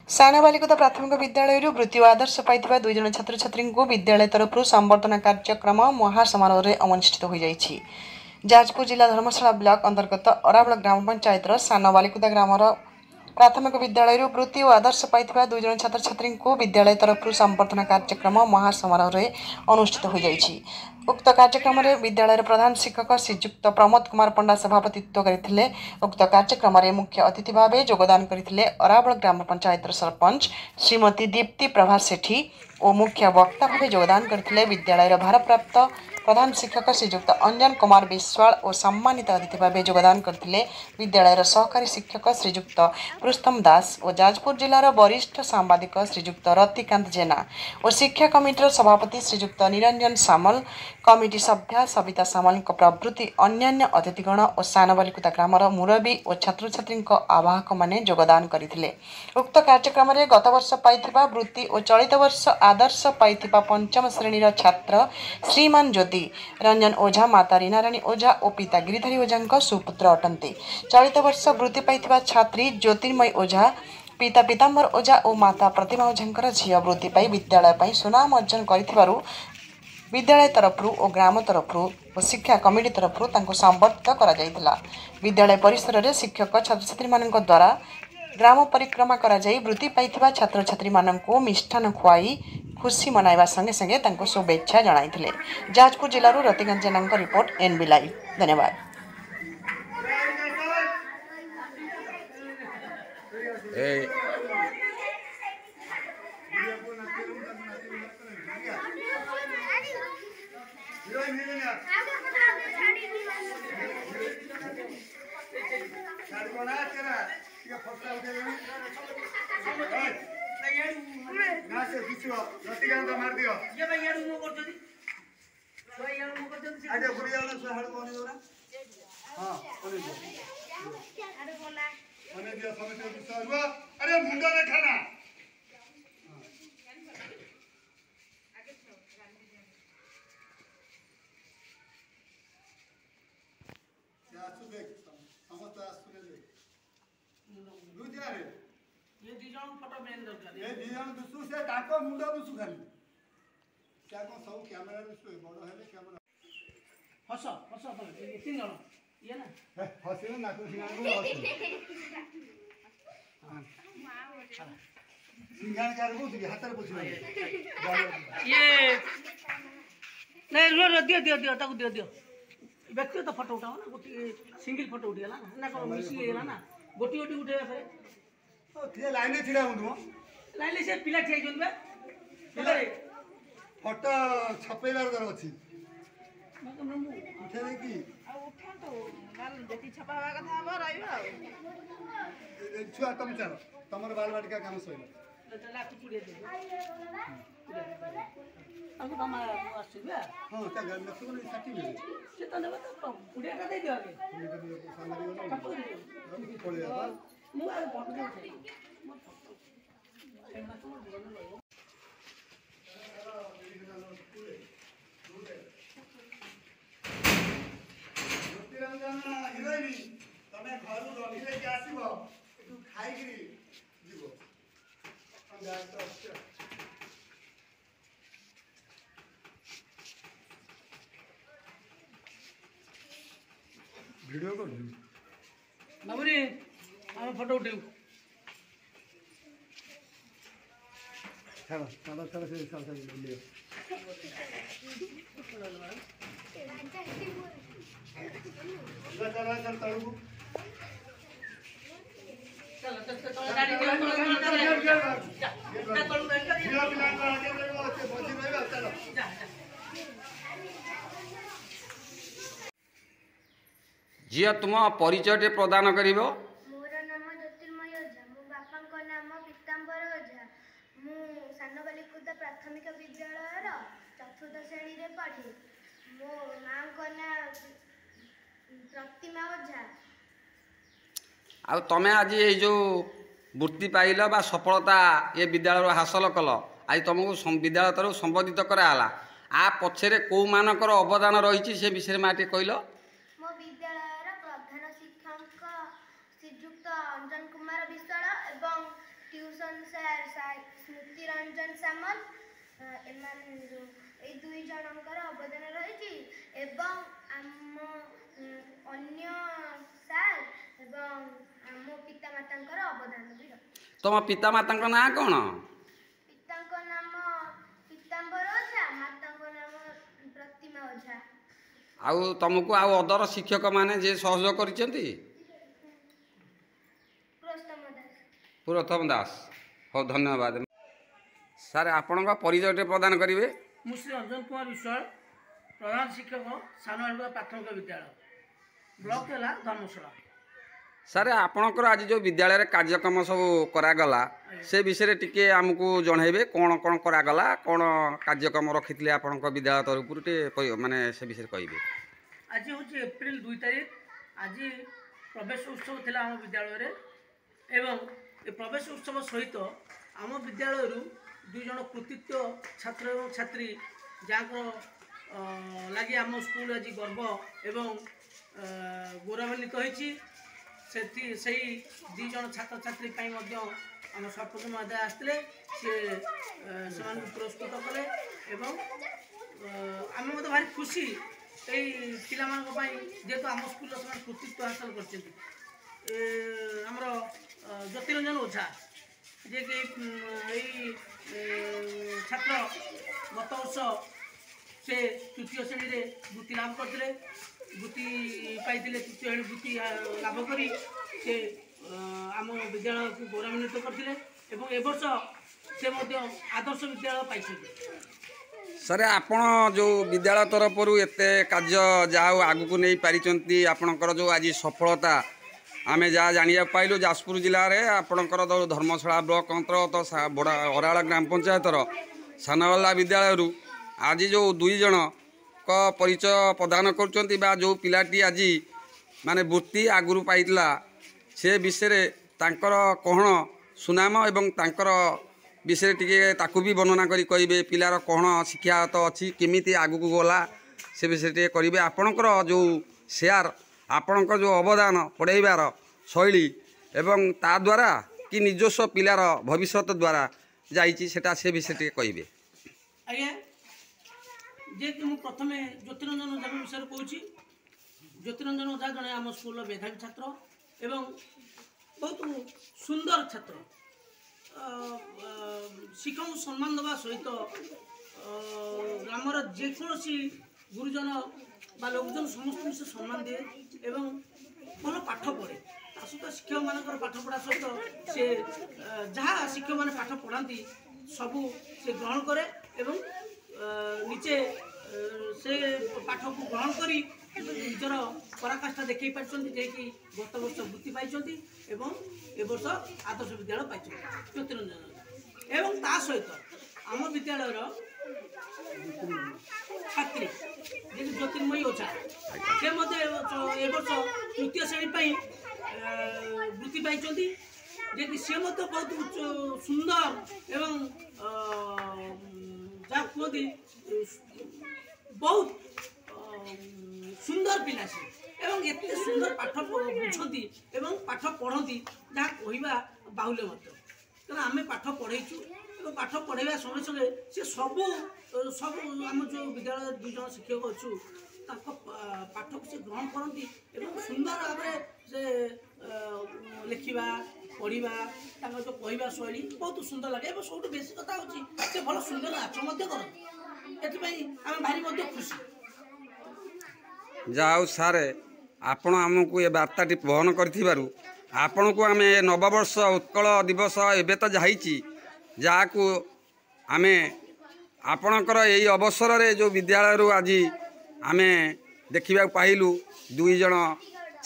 साना बालिका प्राथमिक विद्यालय वृत्ति और आदर्श पाई दुई जन छात्र छात्री विद्यालय तरफ संबर्धना कार्यक्रम महासमारोह अनुष्ठित हो जाइछि। जाजपुर जिला धर्मशाला ब्लॉक अंतर्गत अराबल ग्राम पंचायत साना बालिका ग्राम प्राथमिक विद्यालय वृत्ति और आदर्श पाई दुई जन छात्र छात्री विद्यालय तरफ संबर्धना कार्यक्रम महासमारोह अनुष्ठित हो जाइछि। उक्त कार्यक्रम में विद्यालय प्रधान शिक्षक श्रीजुक्त प्रमोद कुमार पंडा सभापतित्व करते। उक्त कार्यक्रम में मुख्य अतिथि भाव योगदान करते अराबल ग्राम पंचायत सरपंच श्रीमती दीप्ति प्रभा सेठी और मुख्य वक्ता भाव योगदान करते विद्यालय भारप्राप्त प्रधान शिक्षक श्रीजुक्त अंजन कुमार विश्वाल और सम्मानित अतिथि भाव योगदान करते विद्यालय सहकारी शिक्षक श्रीजुक्त रुस्तम दास और जाजपुर जिलार वरिष्ठ सांबादिक श्रीजुक्त रतिकांत जेना और शिक्षा कमिटर सभापति श्रीजुक्त निरंजन सामल, कमिटी सभ्या सविता सामल प्रभृति अन्यान्य अतिथिगण और साना बालिका ग्रामर मुरबी और छात्र छात्री आवाहक माने योगदान करथिले। उक्त कार्यक्रम में गत वर्ष पाइथिबा वृत्ति और चलित वर्ष आदर्श पाइथिबा पंचम श्रेणीर छात्र श्रीमान ज्योति रंजन ओझा, माता रीनाराणी ओझा और पिता गिरिधारी ओझा सुपुत्र अटंती। चलित वर्ष वृत्ति पाइथिबा छात्री ज्योतिर्मयी ओझा, पिता पीताम्बर ओझा और माता प्रतिमा ओझांकर झियो वृत्ति पाई विद्यालय सुनाम अर्जन करिथिबारु विद्यालय तरफ और ग्राम तरफ और शिक्षा कमिटी तरफ संबर्धित करा जायतिला। विद्यालय परिसर में शिक्षक छात्र छात्री मानक द्वारा ग्राम परिक्रमा करा जाई वृत्ति पाइथिबा छात्र छात्री मानक मिष्ठान खुआई खुशी मनाइबा संगे संगे तांको शुभेच्छा जणाइथिले। जाजपुर जिल्लारू रतिकांत जेनाଙ୍କ रिपोर्ट एनबी लाइव। धन्यवाद। अरे मुंडा देखा ना मुंडा दुसु खाली क्या को सब कैमरा दुसु बड़ हेले कैमरा हस हस तीन जण ये ना हसिनो नाकु सिंगान को हस सिंगान कार को हाथ रे पुछियो ये नहीं रो दियो दियो दियो ताको दियो दियो व्यक्तिगत फोटो उठाओ ना गोटी सिंगल फोटो उठियाला ना को मिसी गेला ना गोटी गोटी उठेबा फेरे ओ थिए लाइन छिडा हुनु लाइन से पिला ठिया जोन बे फोटो छपेबार दर अछि उठे दे की आ उठा तो माल जति छपावा कथा अब रहिबो आ छुआ तुम चलो तमर बाल बाटिका काम सइला लाख पुड़े दे हमको हम आसीबे हां ता घर में सुन साथी मिले से तो नेबा तो पुड़े का दे दियो आगे सामने पड़े जा मु आ फोटो उठे तमे घर रहिले के आसीबो एतु खाइ गिरी जीवो हम जाय तो वीडियो कर नवरी हम फोटो उठेउ चलो चलो चलो से चल चल लियो चल चल तळु चलो चल गाड़ी दियो झिया तुम परिचय प्रदान करिवो। मोर नाम ज्योतिर्मयी ओझा, मो बापा नाम पीताम्बर ओझा। मु सान बालिका प्राथमिक विद्यालय चतुर्थ श्रेणी रे पढ़े। मो माँ ना प्रतिमा ओझा। आ तमे आज ये जो वृत्ति पाइल बा सफलता ये विद्यालय हासिल कल आज तुमको विद्यालय तरफ संबोधित कराला आ पछरे को मानकर अवदान रही से विषय में आटे कहल। मो विद्यालय प्रधान शिक्षक श्रीजुक्त अंजन कुमार विश्वाल एवं ट्यूशन ସାର୍ ସ୍ମୃତି ରଞ୍ଜନ ସାମଲ ଏଇ ଦୁଇ ଜଣଙ୍କର ଅବଦାନ ରହିଛି ଏବଂ ଆମ ଅନ୍ୟ ସାର୍ ଏବଂ ଆମ ପିତାମାତାଙ୍କର ଅବଦାନ ବି ରହିଛି। ତୁମ ପିତାମାତାଙ୍କ ନାଁ କ'ଣ? ପିତାଙ୍କ ନାମ ପୀତାମ୍ବର ଓଝା, ମାତାଙ୍କ ନାମ ପ୍ରତିମା ଓଝା। ଆଉ ତୁମକୁ ଆଉ ଅଦର ଶିକ୍ଷକମାନେ ଯିଏ ସହଯୋଗ କରିଛନ୍ତି? ପୁରୋତ୍ତମ ଦାସ। ହଉ ଧନ୍ୟବାଦ। ସାର୍ ଆପଣଙ୍କ ପରିଚୟଟି ପ୍ରଦାନ କରିବେ? ମୁଁ ଶ୍ରୀ ଅଞ୍ଜନ କୁମାର ବିଶ୍ୱାଳ, ପ୍ରଧାନ ଶିକ୍ଷକ ସାନବାଳିକା ପ୍ରାଥମିକ ବିଦ୍ୟାଳୟ, ବ୍ଲକ ହେଲା ଧର୍ମଶାଳା। ସାର୍ ଆପଣଙ୍କର ଆଜି ଯେଉଁ ବିଦ୍ୟାଳୟରେ କାର୍ଯ୍ୟକ୍ରମ ସବୁ କରାଗଲା ସେ ବିଷୟରେ ଟିକେ ଆମକୁ ଜଣାଇବେ, କ'ଣ କ'ଣ କରାଗଲା, କ'ଣ କାର୍ଯ୍ୟକ୍ରମ ରଖିଥିଲେ ଆପଣଙ୍କ ବିଦ୍ୟାଳୟ ତରଫରୁ ଟିକେ ମାନେ ସେ ବିଷୟରେ କହିବେ। ଆଜି ହେଉଛି ଏପ୍ରିଲ 2 ତାରିଖ। ଆଜି ପ୍ରବେଶ ଉତ୍ସବ ଥିଲା ଆମ ବିଦ୍ୟାଳୟରେ ଏବଂ ଏ ପ୍ରବେଶ ଉତ୍ସବ ସହିତ ଆମ ବିଦ୍ୟାଳୟରୁ 2 ଜଣ କୃତିତ୍ୱ ଛାତ୍ର ଏବଂ ଛାତ୍ରୀ ଯାହାଙ୍କର ଲାଗି ଆମ ସ୍କୁଲ ଆଜି ଗର୍ବ ଏବଂ ଗୌରବାନ୍ୱିତ ହୋଇଛି। ସେଇ 2 ଜଣ ଛାତ୍ରଛାତ୍ରୀ ପାଇଁ ମଧ୍ୟ ଆମ ସରପଞ୍ଚ ମହୋଦୟ ଆସିଥିଲେ, ସେମାନଙ୍କୁ ପୁରସ୍କୃତ କଲେ ଏବଂ ଆମେ ମଧ୍ୟ ଭାରି ଖୁସି ଏଇ ପିଲାମାନଙ୍କ ପାଇଁ, ଯେହେତୁ ଆମ ସ୍କୁଲର ସେମାନେ କୃତିତ୍ୱ ହାସଲ କରିଛନ୍ତି। ଆମର ଜ୍ୟୋତିରଞ୍ଜନ ଓଝା ଯିଏକି ଏଇ ଛାତ୍ର ଗତ ବର୍ଷ ସେ 3ୟ ଶ୍ରେଣୀରେ ବୃତ୍ତି ଲାଭ କରିଥିଲେ, ବୃତ୍ତି ପାଇଥିଲେ, 3ୟ ଶ୍ରେଣୀ ବୃତ୍ତି ଲାଭ କରି ସେ ଆମ ବିଦ୍ୟାଳୟକୁ ଗୌରବାନ୍ୱିତ କରିଥିଲେ ଏବଂ ଏ ବର୍ଷ ସେ ମଧ୍ୟ ଆଦର୍ଶ ବିଦ୍ୟାଳୟ ପାଇଛନ୍ତି। ସାର୍ ଆପଣ ଯେଉଁ ବିଦ୍ୟାଳୟ ତରଫରୁ ଏତେ କାର୍ଯ୍ୟ ଯାହା ହଉ ଆଗକୁ ନେଇ ପାରିଛନ୍ତି, ଆପଣଙ୍କର ଯେଉଁ ଆଜି ସଫଳତା ଆମେ ଯାହା ଜାଣିବାକୁ ପାଇଲୁ, ଯାଜପୁର ଜିଲ୍ଲାରେ ଆପଣଙ୍କର ଯେଉଁ ଧର୍ମଶାଳା ବ୍ଲକ ଅନ୍ତର୍ଗତ ଅରାଳ ଗ୍ରାମ ପଞ୍ଚାୟତର ସାନବାଲା ବିଦ୍ୟାଳୟରୁ ଆଜି ଯେଉଁ 2 ଜଣଙ୍କ ପରିଚୟ ପ୍ରଦାନ କରୁଛନ୍ତି ବା ଯେଉଁ ପିଲାଟି ଆଜି ମାନେ ବୃତ୍ତି ଆଗରୁ ପାଇଥିଲା ସେ ବିଷୟରେ ତାଙ୍କର କ'ଣ ସୁନାମ ଏବଂ ତାଙ୍କର ବିଷୟରେ ଟିକେ ତାକୁ ବି ବର୍ଣ୍ଣନା କରି କହିବେ, ପିଲାର କ'ଣ ଶିକ୍ଷାଗତ ଅଛି, କେମିତି ଆଗକୁ ଗଲା ସେ ବିଷୟରେ ଟିକେ କରିବେ। ଆପଣଙ୍କର ଯେଉଁ ସେୟାର, ଆପଣଙ୍କ ଯେଉଁ ଅବଦାନ ପଢ଼ାଇବାର ଶୈଳୀ ଏବଂ ତା ଦ୍ୱାରା କି ନିଜସ୍ୱ ପିଲାର ଭବିଷ୍ୟତ ଦ୍ୱାରା ଯାଇଛି ସେଟା ସେ ବିଷୟରେ ଟିକେ କହିବେ। ଆଜ୍ଞା, ଯେହେତୁ ମୁଁ ପ୍ରଥମେ ଜ୍ୟୋତିରଞ୍ଜନ ଓଝାଙ୍କ ବିଷୟରେ କହୁଛି। ଜ୍ୟୋତିରଞ୍ଜନ ଓଝା ଜଣେ ଆମ ସ୍କୁଲର ମେଧାବୀ ଛାତ୍ର ଏବଂ ବହୁତ ସୁନ୍ଦର ଛାତ୍ର। ଶିକ୍ଷକଙ୍କୁ ସମ୍ମାନ ଦେବା ସହିତ ଗ୍ରାମର ଯେକୌଣସି ଗୁରୁଜନ ବା ଲୋକଜନ ସମସ୍ତଙ୍କୁ ସେ ସମ୍ମାନ ଦିଏ ଏବଂ ଭଲ ପାଠ ପଢ଼େ। ତା ସହିତ ଶିକ୍ଷକମାନଙ୍କର ପାଠ ପଢ଼ା ସହିତ ସେ ଯାହା ଶିକ୍ଷକମାନେ ପାଠ ପଢ଼ାନ୍ତି ସବୁ ସେ ଗ୍ରହଣ କରେ ଏବଂ ନିଜେ ସେ ପାଠକୁ ଗ୍ରହଣ କରି ନିଜର ପରାକାଷ୍ଠା ଦେଖାଇ ପାରିଛନ୍ତି, ଯିଏକି ଗତ ବର୍ଷ ବୃତ୍ତି ପାଇଛନ୍ତି ଏବଂ ଏ ବର୍ଷ ଆଦର୍ଶ ବିଦ୍ୟାଳୟ ପାଇଛନ୍ତି ଜ୍ୟୋତିରଞ୍ଜନ। ଏବଂ ତା ସହିତ ଆମ ବିଦ୍ୟାଳୟର ଛାତ୍ରୀ ଯେହେତୁ ଜ୍ୟୋତିର୍ମୟୀ ଓଝା, ସେ ମଧ୍ୟ ଏ ବର୍ଷ 3ୟ ଶ୍ରେଣୀ ପାଇଁ ବୃତ୍ତି ପାଇଛନ୍ତି, ଯିଏକି ସେ ମଧ୍ୟ ବହୁତ ସୁନ୍ଦର ଏବଂ ଯାହା କୁହନ୍ତି ବହୁତ ସୁନ୍ଦର ପିଲା ସେ ଏବଂ ଏତେ ସୁନ୍ଦର ପାଠ ବୁଝନ୍ତି ଏବଂ ପାଠ ପଢ଼ନ୍ତି ଯାହା କହିବା ବାହୁଲ୍ୟ ମଧ୍ୟ। କାରଣ ଆମେ ପାଠ ପଢ଼େଇଛୁ ଏବଂ ପାଠ ପଢ଼ାଇବା ସଙ୍ଗେ ସଙ୍ଗେ ସେ ସବୁ ଆମ ଯେଉଁ ବିଦ୍ୟାଳୟରେ 2 ଜଣ ଶିକ୍ଷକ ଅଛୁ ତାଙ୍କ ପାଠକୁ ସେ ଗ୍ରହଣ କରନ୍ତି ଏବଂ ସୁନ୍ଦର ଭାବରେ ସେ ଲେଖିବା ପଢ଼ିବା ତାଙ୍କର ଯେଉଁ କହିବା ଶୈଳୀ ବହୁତ ସୁନ୍ଦର ଲାଗେ ଏବଂ ସବୁଠୁ ବେଶୀ କଥା ହେଉଛି ସେ ଭଲ ସୁନ୍ଦର ନାଚ ମଧ୍ୟ କରନ୍ତି। ଏଥିପାଇଁ ଆମେ ଭାରି ମଧ୍ୟ ଖୁସି। ଯାହା ହଉ ସାର୍, ଆପଣ ଆମକୁ ଏ ବାର୍ତ୍ତାଟି ବହନ କରିଥିବାରୁ ଆପଣଙ୍କୁ ଆମେ ନବବର୍ଷ ଉତ୍କଳ ଦିବସ ଏବେ ତ ଯାଇଛି, ଯାହାକୁ ଆମେ ଆପଣଙ୍କର ଏଇ ଅବସରରେ ଯେଉଁ ବିଦ୍ୟାଳୟରୁ ଆଜି ଆମେ ଦେଖିବାକୁ ପାଇଲୁ 2 ଜଣ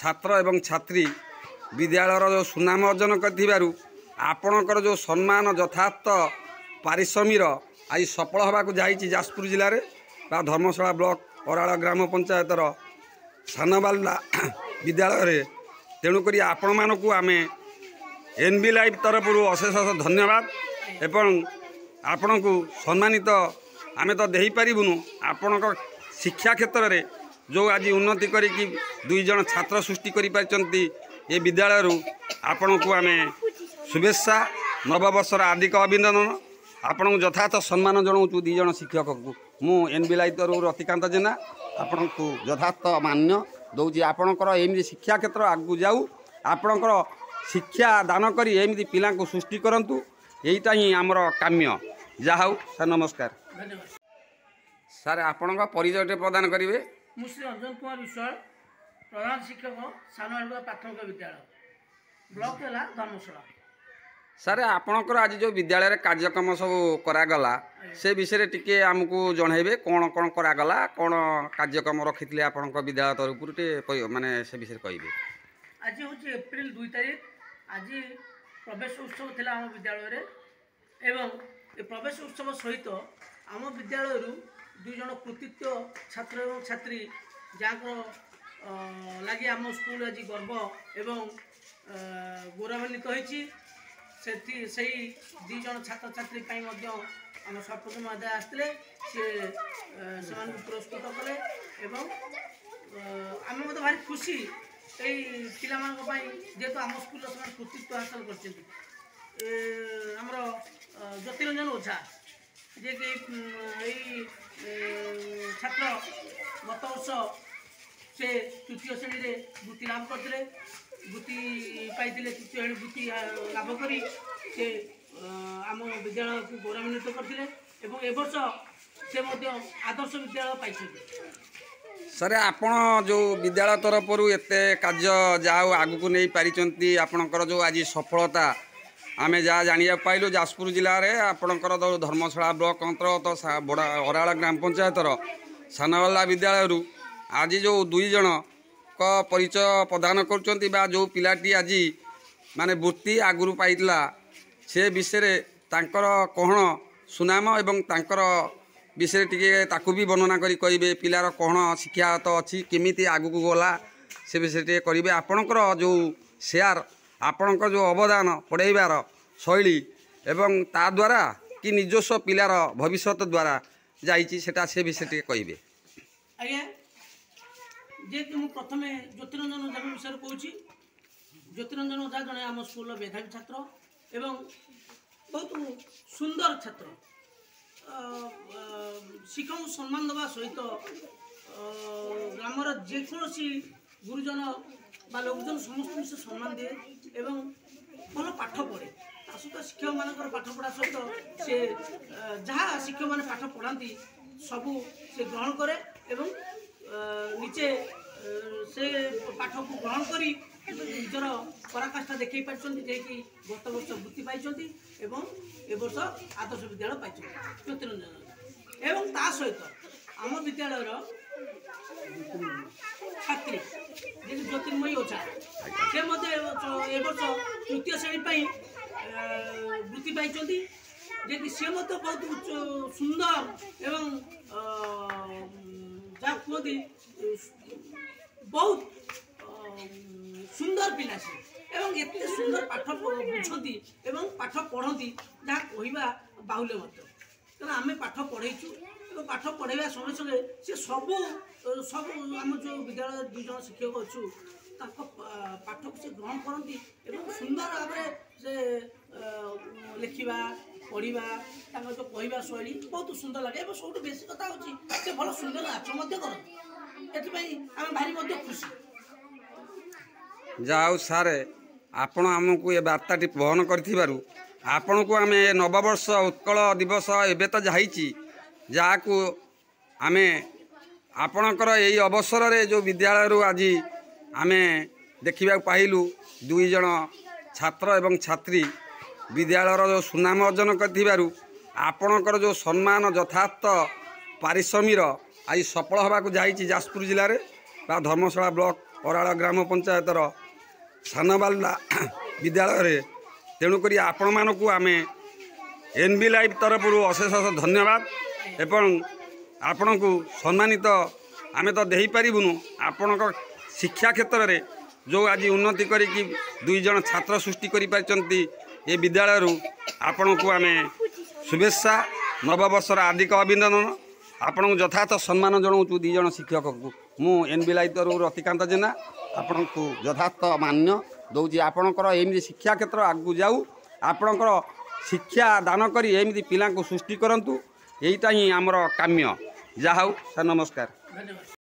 ଛାତ୍ର ଏବଂ ଛାତ୍ରୀ ବିଦ୍ୟାଳୟର ଯେଉଁ ସୁନାମ ଅର୍ଜନ କରିଥିବାରୁ ଆପଣଙ୍କର ଯେଉଁ ସମ୍ମାନ ଯଥାର୍ଥ ପାରିଶ୍ରମିକ ଆଜି ସଫଳ ହେବାକୁ ଯାଇଛି ଯାଜପୁର ଜିଲ୍ଲାରେ ବା ଧର୍ମଶାଳା ବ୍ଲକ ଅରାଳ ଗ୍ରାମ ପଞ୍ଚାୟତର ସାନବାଲା ବିଦ୍ୟାଳୟରେ। ତେଣୁକରି ଆପଣମାନଙ୍କୁ ଆମେ NB ଲାଇଭ୍ ତରଫରୁ ଅଶେଷ ଧନ୍ୟବାଦ ଏବଂ ଆପଣଙ୍କୁ ସମ୍ମାନିତ ଆମେ ତ ଦେଇପାରିବୁନୁ, ଆପଣଙ୍କ ଶିକ୍ଷା କ୍ଷେତ୍ରରେ ଯେଉଁ ଆଜି ଉନ୍ନତି କରିକି 2 ଜଣ ଛାତ୍ର ସୃଷ୍ଟି କରିପାରିଛନ୍ତି ଏ ବିଦ୍ୟାଳୟରୁ ଆପଣଙ୍କୁ ଆମେ ଶୁଭେଚ୍ଛା ନବବର୍ଷର ହାର୍ଦ୍ଦିକ ଅଭିନନ୍ଦନ। ଆପଣଙ୍କୁ ଯଥାର୍ଥ ସମ୍ମାନ ଜଣାଉଛୁ 2 ଜଣ ଶିକ୍ଷକଙ୍କୁ। ମୁଁ NBLI ତରଫରୁ ରତିକାନ୍ତ ଜେନା ଆପଣଙ୍କୁ ଯଥାର୍ଥ ମାନ୍ୟ ଦେଉଛି। ଆପଣଙ୍କର ଏମିତି ଶିକ୍ଷା କ୍ଷେତ୍ର ଆଗକୁ ଯାଉ, ଆପଣଙ୍କର ଶିକ୍ଷା ଦାନ କରି ଏମିତି ପିଲାଙ୍କୁ ସୃଷ୍ଟି କରନ୍ତୁ, ଏଇଟା ହିଁ ଆମର କାମ୍ୟ। ଯାହା ହଉ ସାର୍, ନମସ୍କାର। ଧନ୍ୟବାଦ। ସାର୍ ଆପଣଙ୍କ ପରିଚୟଟି ପ୍ରଦାନ କରିବେ। ମୁଁ ଶ୍ରୀ ଅଞ୍ଜନ କୁମାର ବିଶ୍ୱାଳ, ପ୍ରଧାନ ଶିକ୍ଷକ ସାନବାଲୁକା ପ୍ରାଥମିକ ବିଦ୍ୟାଳୟ, ବ୍ଲକ ହେଲା ଧର୍ମଶାଳା। ସାର୍ ଆପଣଙ୍କର ଆଜି ଯେଉଁ ବିଦ୍ୟାଳୟରେ କାର୍ଯ୍ୟକ୍ରମ ସବୁ କରାଗଲା ସେ ବିଷୟରେ ଟିକେ ଆମକୁ ଜଣାଇବେ। କ'ଣ କ'ଣ କରାଗଲା, କ'ଣ କାର୍ଯ୍ୟକ୍ରମ ରଖିଥିଲେ ଆପଣଙ୍କ ବିଦ୍ୟାଳୟ ତରଫରୁ, ଟିକେ ମାନେ ସେ ବିଷୟରେ କହିବେ। ଆଜି ହେଉଛି ଏପ୍ରିଲ 2 ତାରିଖ। ଆଜି ପ୍ରବେଶ ଉତ୍ସବ ଥିଲା ଆମ ବିଦ୍ୟାଳୟରେ ଏବଂ ଏ ପ୍ରବେଶ ଉତ୍ସବ ସହିତ ଆମ ବିଦ୍ୟାଳୟରୁ 2 ଜଣ କୃତିତ୍ୱ ଛାତ୍ର ଏବଂ ଛାତ୍ରୀ ଯାହାଙ୍କର ଲାଗି ଆମ ସ୍କୁଲ ଆଜି ଗର୍ବ ଏବଂ ଗୌରବାନ୍ୱିତ ହୋଇଛି। ସେଇ 2 ଜଣ ଛାତ୍ରଛାତ୍ରୀ ପାଇଁ ମଧ୍ୟ ଆମ ସରପଞ୍ଚ ମହୋଦୟ ଆସିଥିଲେ, ସେମାନଙ୍କୁ ପୁରସ୍କୃତ କଲେ ଏବଂ ଆମେ ମଧ୍ୟ ଭାରି ଖୁସି ଏଇ ପିଲାମାନଙ୍କ ପାଇଁ, ଯେହେତୁ ଆମ ସ୍କୁଲର ସେମାନେ କୃତିତ୍ୱ ହାସଲ କରିଛନ୍ତି। ଆମର ଜ୍ୟୋତିରଞ୍ଜନ ଓଝା ଯିଏକି ଏଇ ଛାତ୍ର ଗତ ବର୍ଷ ସେ 3ୟ ଶ୍ରେଣୀରେ ବୃତ୍ତି ଲାଭ କରିଥିଲେ, ବୃତ୍ତି ପାଇଥିଲେ, 3ୟ ଶ୍ରେଣୀ ବୃତ୍ତି ଲାଭ କରି ସେ ଆମ ବିଦ୍ୟାଳୟକୁ ଗୌରବାନ୍ୱିତ କରିଥିଲେ ଏବଂ ଏ ବର୍ଷ ସେ ମଧ୍ୟ ଆଦର୍ଶ ବିଦ୍ୟାଳୟ ପାଇଛନ୍ତି। ସାର୍ ଆପଣ ଯେଉଁ ବିଦ୍ୟାଳୟ ତରଫରୁ ଏତେ କାର୍ଯ୍ୟ ଯାହା ହଉ ଆଗକୁ ନେଇ ପାରିଛନ୍ତି, ଆପଣଙ୍କର ଯେଉଁ ଆଜି ସଫଳତା ଆମେ ଯାହା ଜାଣିବାକୁ ପାଇଲୁ, ଯାଜପୁର ଜିଲ୍ଲାରେ ଆପଣଙ୍କର ଧର୍ମଶାଳା ବ୍ଲକ ଅନ୍ତର୍ଗତ ଅରାଳ ଗ୍ରାମ ପଞ୍ଚାୟତର ସାନବାଲା ବିଦ୍ୟାଳୟରୁ ଆଜି ଯେଉଁ 2 ଜଣଙ୍କ ପରିଚୟ ପ୍ରଦାନ କରୁଛନ୍ତି ବା ଯେଉଁ ପିଲାଟି ଆଜି ମାନେ ବୃତ୍ତି ଆଗରୁ ପାଇଥିଲା ସେ ବିଷୟରେ ତାଙ୍କର କ'ଣ ସୁନାମ ଏବଂ ତାଙ୍କର ବିଷୟରେ ଟିକେ ତାକୁ ବି ବର୍ଣ୍ଣନା କରି କହିବେ। ପିଲାର କ'ଣ ଶିକ୍ଷାଗତ ଅଛି, କେମିତି ଆଗକୁ ଗଲା ସେ ବିଷୟରେ ଟିକେ କରିବେ। ଆପଣଙ୍କର ଯେଉଁ ସେୟାର, ଆପଣଙ୍କ ଯେଉଁ ଅବଦାନ ପଢ଼ାଇବାର ଶୈଳୀ ଏବଂ ତା ଦ୍ୱାରା କି ନିଜସ୍ୱ ପିଲାର ଭବିଷ୍ୟତ ଦ୍ୱାରା ଯାଇଛି ସେଟା ସେ ବିଷୟରେ ଟିକେ କହିବେ। ଆଜ୍ଞା, ଯେହେତୁ ମୁଁ ପ୍ରଥମେ ଜ୍ୟୋତିରଞ୍ଜନ ଓଝା ବିଷୟରେ କହୁଛି। ଜ୍ୟୋତିରଞ୍ଜନ ଓଝା ଜଣେ ଆମ ସ୍କୁଲର ମେଧାବୀ ଛାତ୍ର ଏବଂ ବହୁତ ସୁନ୍ଦର ଛାତ୍ର। ଶିକ୍ଷକଙ୍କୁ ସମ୍ମାନ ଦେବା ସହିତ ଗ୍ରାମର ଯେକୌଣସି ଗୁରୁଜନ ବା ଲୋକଜନ ସମସ୍ତଙ୍କୁ ସେ ସମ୍ମାନ ଦିଏ ଏବଂ ଭଲ ପାଠ ପଢ଼େ। ତା ସହିତ ଶିକ୍ଷକମାନଙ୍କର ପାଠ ପଢ଼ା ସହିତ ସେ ଯାହା ଶିକ୍ଷକମାନେ ପାଠ ପଢ଼ାନ୍ତି ସବୁ ସେ ଗ୍ରହଣ କରେ ଏବଂ ନିଜେ ସେ ପାଠକୁ ଗ୍ରହଣ କରି ନିଜର ପରାକାଷ୍ଠା ଦେଖାଇ ପାରିଛନ୍ତି, ଯିଏକି ଗତ ବର୍ଷ ବୃତ୍ତି ପାଇଛନ୍ତି ଏବଂ ଏ ବର୍ଷ ଆଦର୍ଶ ବିଦ୍ୟାଳୟ ପାଇଛନ୍ତି ଜ୍ୟୋତିରଞ୍ଜନ। ଏବଂ ତା ସହିତ ଆମ ବିଦ୍ୟାଳୟର ଛାତ୍ରୀ ଯିଏକି ଜ୍ୟୋତିର୍ମୟୀ ଓଝା, ସେ ମଧ୍ୟ ଏ ବର୍ଷ 3ୟ ଶ୍ରେଣୀ ପାଇଁ ବୃତ୍ତି ପାଇଛନ୍ତି, ଯିଏକି ସେ ମଧ୍ୟ ବହୁତ ସୁନ୍ଦର ଏବଂ ଯାହା କୁହନ୍ତି ବହୁତ ସୁନ୍ଦର ପିଲା ସେ ଏବଂ ଏତେ ସୁନ୍ଦର ପାଠ ବୁଝନ୍ତି ଏବଂ ପାଠ ପଢ଼ନ୍ତି ଯାହା କହିବା ବାହୁଲ୍ୟ ମଧ୍ୟ। କାରଣ ଆମେ ପାଠ ପଢ଼େଇଛୁ ଏବଂ ପାଠ ପଢ଼ାଇବା ସଙ୍ଗେ ସଙ୍ଗେ ସେ ସବୁ ଆମ ଯେଉଁ ବିଦ୍ୟାଳୟରେ 2 ଜଣ ଶିକ୍ଷକ ଅଛୁ ତାଙ୍କ ପାଠକୁ ସେ ଗ୍ରହଣ କରନ୍ତି ଏବଂ ସୁନ୍ଦର ଭାବରେ ସେ ଲେଖିବା ପଢ଼ିବା ତାଙ୍କର ଯେଉଁ କହିବା ଶୈଳୀ ବହୁତ ସୁନ୍ଦର ଲାଗେ ଏବଂ ସବୁଠୁ ବେଶୀ କଥା ହେଉଛି ସେ ଭଲ ସୁନ୍ଦର ନାଚ ମଧ୍ୟ କରନ୍ତି। ଏଥିପାଇଁ ଆମେ ଭାରି ମଧ୍ୟ ଖୁସି। ଯାହା ହଉ ସାର୍, ଆପଣ ଆମକୁ ଏ ବାର୍ତ୍ତାଟି ବହନ କରିଥିବାରୁ ଆପଣଙ୍କୁ ଆମେ ନବବର୍ଷ ଉତ୍କଳ ଦିବସ ଏବେ ତ ଯାଇଛି, ଯାହାକୁ ଆମେ ଆପଣଙ୍କର ଏଇ ଅବସରରେ ଯେଉଁ ବିଦ୍ୟାଳୟରୁ ଆଜି ଆମେ ଦେଖିବାକୁ ପାଇଲୁ 2 ଜଣ ଛାତ୍ର ଏବଂ ଛାତ୍ରୀ ବିଦ୍ୟାଳୟର ଯେଉଁ ସୁନାମ ଅର୍ଜନ କରିଥିବାରୁ ଆପଣଙ୍କର ଯେଉଁ ସମ୍ମାନ ଯଥାର୍ଥ ପାରିଶ୍ରମିକ ଆଜି ସଫଳ ହେବାକୁ ଯାଇଛି ଯାଜପୁର ଜିଲ୍ଲାରେ ବା ଧର୍ମଶାଳା ବ୍ଲକ ଅରାଳ ଗ୍ରାମ ପଞ୍ଚାୟତର ସାନବାଲା ବିଦ୍ୟାଳୟରେ। ତେଣୁକରି ଆପଣମାନଙ୍କୁ ଆମେ NBLI ତରଫରୁ ଅଶେଷ ଧନ୍ୟବାଦ ଏବଂ ଆପଣଙ୍କୁ ସମ୍ମାନିତ ଆମେ ତ ଦେଇପାରିବୁନୁ। ଆପଣଙ୍କ ଶିକ୍ଷା କ୍ଷେତ୍ରରେ ଯେଉଁ ଆଜି ଉନ୍ନତି କରିକି 2 ଜଣ ଛାତ୍ର ସୃଷ୍ଟି କରିପାରିଛନ୍ତି ଏ ବିଦ୍ୟାଳୟରୁ ଆପଣଙ୍କୁ ଆମେ शुभेच्छा नववर्षर हार्दिक अभिनंदन आपन यथार्थ सम्मान जनाऊँ 2 जन शिक्षक मु एनबिलाई तरफ रतिकांत जेना आपन को यथार्थ मान्य दौची आपणकर एमती शिक्षा क्षेत्र आगू जाऊ ଆପଣଙ୍କର ଶିକ୍ଷା ଦାନ କରି ଏମିତି ପିଲାଙ୍କୁ ସୃଷ୍ଟି କରନ୍ତୁ। ଏଇଟା ହିଁ ଆମର କାମ୍ୟ। ଯାହା ହଉ ସାର୍, ନମସ୍କାର। ଧନ୍ୟବାଦ।